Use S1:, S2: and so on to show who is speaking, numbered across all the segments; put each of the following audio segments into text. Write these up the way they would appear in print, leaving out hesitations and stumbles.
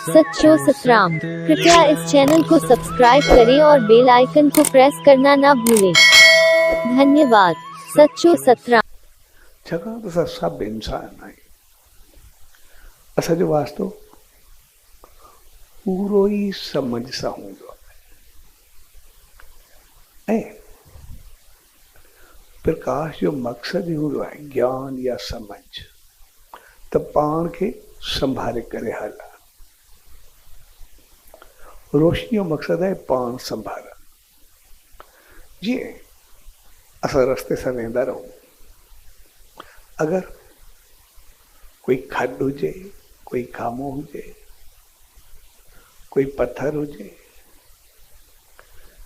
S1: सच्चो सतराम। कृपया इस चैनल को सब्सक्राइब करें और बेल आइकन को प्रेस करना ना भूलें। धन्यवाद। सच्चो सतराम।
S2: छाकाणि त असां सभु इंसान आहियूं। असांजो वास्तो पूरो ई समझ सां हूंदो आहे ऐं प्रकाश जो मक़सदु ई हूंदो आहे ज्ञान या समझ त पाण खे संभाले करे हलणु। रोशनी जो मक़सदु आहे पाण संभालणु। जीअं असां रस्ते सां वेंदा रहूं, अगरि कोई खॾु हुजे, कोई खामो हुजे, कोई पत्थर हुजे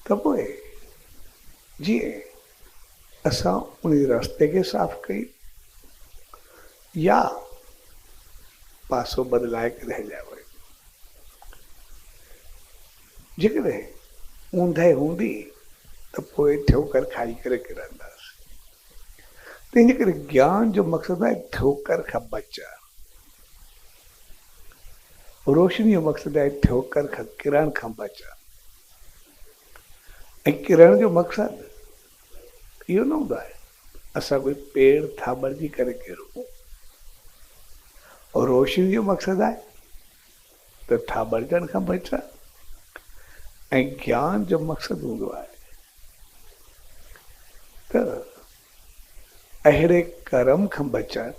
S2: त पोइ जीअं असां उन रस्ते खे साफ़ कयूं या पासो बदिलाए करे हलिया वञूं। जेकॾहिं ऊंदहि हूंदी त पोइ ठोकर खाई करे किरंदासीं। तंहिंजे करे ज्ञान जो मक़सदु आहे ठोकर खां बचणु। रोशनी जो मक़सदु आहे ठोकर खां किरण खां बचणु। ऐं किरण जो मक़सदु इहो न हूंदो आहे असां कोई पेड़ थाबड़जी करे किरूं। और रोशनी जो मक़सदु आहे त थाबड़जण खां बचणु। ऐं ज्ञान जो मक़सदु हूंदो आहे त अहिड़े कर्म खां बचणु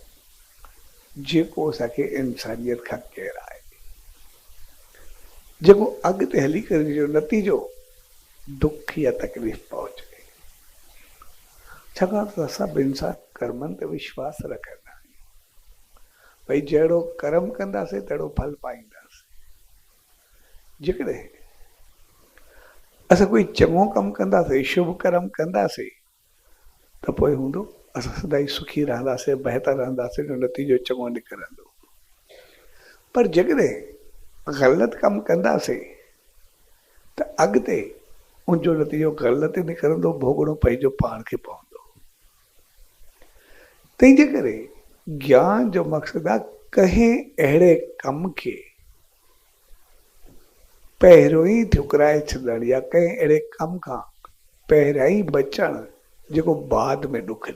S2: जेको असांखे इंसानियत खां किराए, जेको अॻिते हली करे जो नतीजो दुख या तकलीफ़ पहुचे। छाकाणि त सभु इंसान कर्मनि ते विश्वास रखंदा आहियूं। भई जहिड़ो कर्म कंदासीं तहिड़ो फल पाईंदासीं। जेकॾहिं असां कोई चङो कमु कंदासीं, शुभ कर्म कंदासीं त पोइ हूंदो असां सदाई सुखी रहंदासीं, बहितर रहंदासीं, जो नतीजो चङो निकिरंदो। पर जेकॾहिं ग़लति कमु कंदासीं त अॻिते उनजो नतीजो ग़लति निकिरंदो, भोगणो पंहिंजो पाण खे पवंदो। तंहिंजे करे ज्ञान जो मक़सदु आहे कंहिं अहिड़े कम खे पहिरियों ई ठुकराए छॾणु या कंहिं अहिड़े कम खां पहिरियां ई बचणु जेको बाद में ॾुख ॾे।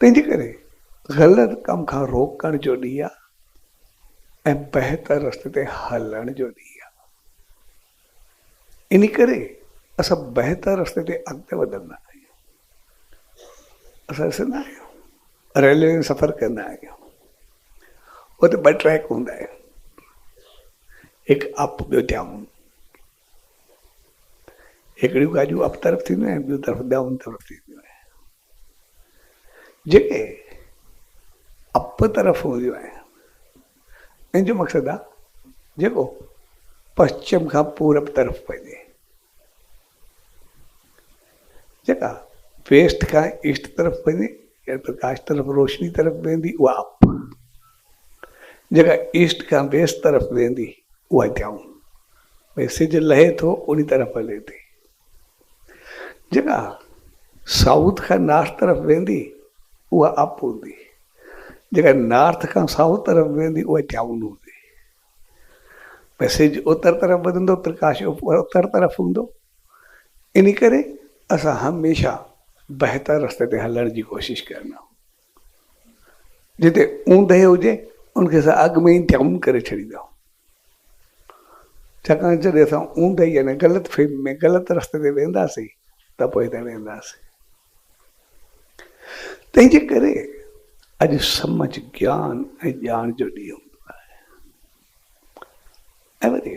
S2: तंहिंजे करे ग़लति कम खां रोकण जो ॾींहुं आहे ऐं बहितर रस्ते ते हलण जो ॾींहुं आहे। इन करे असां बहितर रस्ते ते अॻिते वधंदा आहियूं। असां ॾिसंदा आहियूं रेलवे में सफ़र कंदा आहियूं, उते ॿ ट्रैक हूंदा आहिनि, हिकु अप ॿियो डाउन। हिकिड़ियूं गाॾियूं अप तरफ़ थींदियूं आहिनि, ॿियूं तरफ़ डाउन तरफ़ थींदियूं आहिनि। जेके अप तरफ़ हूंदियूं आहिनि इन जो मक़सदु आहे जेको पश्चिम खां पूरब तरफ़ वञे। जेका वेस्ट खां ईस्ट तरफ़ वञे या प्रकाश तरफ़ रोशनी तरफ़ वेंदी उहा अप। जेका ईस्ट खां वेस्ट तरफ़ वेंदी उहा डाउन। भई सिज लहे थो उन तरफ़ हले थी। जेका साउथ खां नॉर्थ तरफ़ वेंदी उहा अप हूंदी। जेका नॉर्थ खां साउथ तरफ़ वेंदी उहा डाउन हूंदी। भई सिज उत्तर तरफ़ वधंदो, प्रकाश उत्तर तरफ़ हूंदो। इन करे असां हमेशह बहितर रस्ते ते हलण जी कोशिशि करणु। जिते ऊंदहि हुजे उनखे असां अॻु में ई डाउन करे छॾींदा। छाकाणि जॾहिं असां ऊंदहि यानी ग़लति फ़हमी में ग़लति रस्ते ते वेंदासीं त पोइ हिते वेंदासीं। तंहिंजे करे अॼु समझ ज्ञान ऐं ॼाण जो ॾींहुं हूंदो आहे। ऐं वरी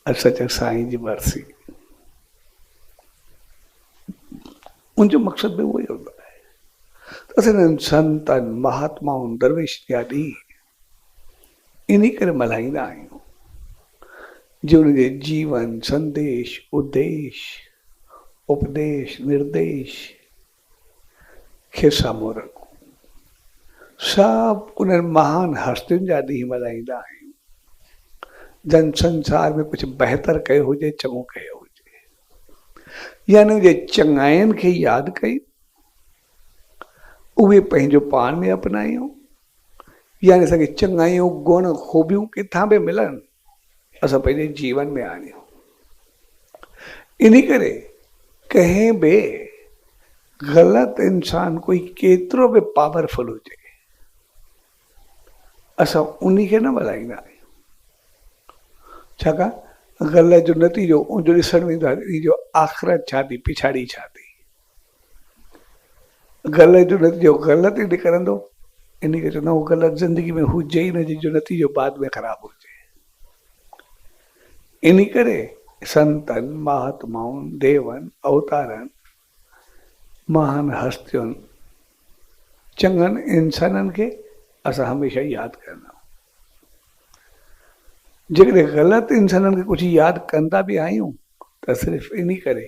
S2: अॼु सच साईं जी वरसी, उनजो मक़सदु बि उहो ई हूंदो आहे त असां संतनि महात्माउनि दरवेश जा ॾींहुं इन करे मल्हाईंदा आहियूं जो उनजे जीवन संदेश उद्देश्य उपदेश निर्देश खे साम्हूं रखूं। सभु उन्हनि महान हस्तियुनि जा ॾींहुं मल्हाईंदा आहियूं जन संसार में कुझु बहितर कयो हुजे, चङो कयो हुजे, यानी उनजे चङाइनि खे यादि कयूं, उहे पंहिंजो पाण में अपनायूं यानी असांखे चङायूं गुण ख़ूबियूं किथां बि मिलनि, असां पंहिंजे जीवन में आणियूं। इन करे कंहिं बि ग़लति इंसान कोई केतिरो बि पावरफुल हुजे, असां उन खे न ॿुधाईंदा आहियूं। छाकाणि ग़लति जो नतीजो उनजो ॾिसण वेंदो आहे, इन जो आख़िरत छा थी, पिछाड़ी छा थी। ग़लति जो नतीजो ग़लति ई निकिरंदो, इन खे चवंदा आहियूं ग़लति ज़िंदगी में हुजे ई न, जंहिंजो नतीजो बाद में ख़राबु हुजे। इन करे संतनि, महात्माउनि, देवनि, अवतारनि, महान हस्तियुनि, चङनि इंसाननि खे असां हमेशह यादि कंदा आहियूं। जेकॾहिं ग़लति इंसाननि खे कुझु यादि कंदा बि आहियूं त सिर्फ़ु इन करे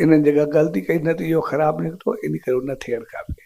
S2: इन्हनि जॻह ग़लती कई, नतीजो ख़राबु निकितो, इन करे न थियणु खपे।